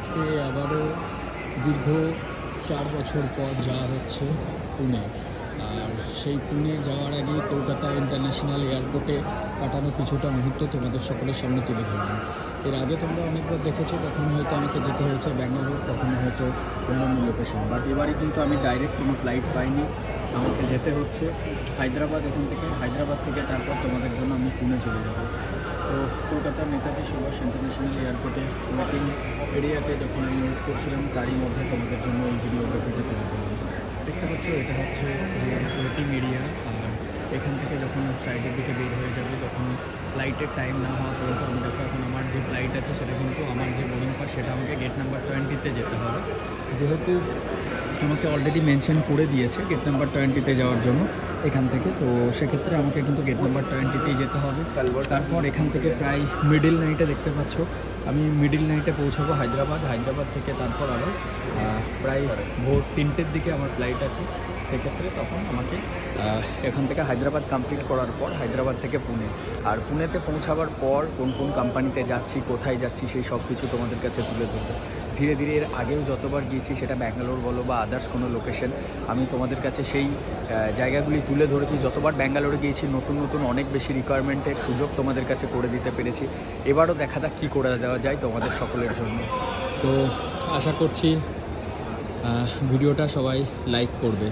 আজকে আবারও দীর্ঘ 4 বছর পর যাওয়া হচ্ছে পুনে। আর সেই পুনে যাওয়ার আগে কলকাতা ইন্টারন্যাশনাল এয়ারপোর্টে কাটানো কিছুটা মুহূর্ত তোমাদের সকলের সামনে তুলে ধরলাম। এর আগে তোমরা অনেকবার দেখেছো, কখনো হয়তো আমাকে যেতে হয়েছে ব্যাঙ্গালোর, কখনো হয়তো অন্যান্য লোকেশন, বাট এবারে কিন্তু আমি ডাইরেক্ট কোনো ফ্লাইট পাইনি, আমাকে যেতে হচ্ছে হায়দ্রাবাদ। এখান থেকে হায়দ্রাবাদ থেকে তারপর তোমাদের জন্য আমি পুনে চলে যাব। তো কলকাতার নেতাজি সুভাষ ইন্টারন্যাশনাল এয়ারপোর্টে ওয়েটিং এরিয়াতে যখন আমি ওয়েট করছিলাম, তারই মধ্যে তোমাদের জন্য এই ভিডিওগ্রাফিটা তুলে ধরলাম। দেখতে পাচ্ছ এটা হচ্ছে যে ওয়েটিং এরিয়া। আর এখান থেকে যখন সাইডের দিকে বের হয়ে যাবে, তখন ফ্লাইটের টাইম না হওয়া পর্যন্ত আমি দেখো এখন আমার যে ফ্লাইট আছে সেটা কিন্তু আমার যে বোর্ডিং পাস সেটা আমাকে গেট নাম্বার 20-তে যেতে হবে। যেহেতু আমাকে অলরেডি মেনশন করে দিয়েছে গেট নাম্বার 20-তে যাওয়ার জন্য এখান থেকে, তো সেক্ষেত্রে আমাকে কিন্তু গেট নাম্বার 20-তেই যেতে হবে। তারপর এখান থেকে প্রায় মিডিল নাইটে দেখতে পাচ্ছ আমি মিডিল নাইটে পৌঁছাবো হায়দ্রাবাদ থেকে তারপর আবার প্রায় ভোর 3টের দিকে আমার ফ্লাইট আছে। সেক্ষেত্রে তখন আমাকে এখান থেকে হায়দ্রাবাদ কমপ্লিট করার পর হায়দ্রাবাদ থেকে পুনে, আর পুনেতে পৌঁছাবার পর কোন কোন কোম্পানিতে যাচ্ছি, কোথায় যাচ্ছি, সেই সব কিছু তোমাদের কাছে তুলে ধরবো। ধীরে ধীরে এর আগেও যতবার গিয়েছি, সেটা ব্যাঙ্গালোর বলো বা আদার্স কোনো লোকেশন, আমি তোমাদের কাছে সেই জায়গাগুলি তুলে ধরেছি। যতবার ব্যাঙ্গালোরে গিয়েছি নতুন নতুন অনেক বেশি রিকোয়ারমেন্টের সুযোগ তোমাদের কাছে করে দিতে পেরেছি। এবারও দেখা যাক কী করে দেওয়া যায় তোমাদের সকলের জন্য। তো আশা করছি ভিডিওটা সবাই লাইক করবে।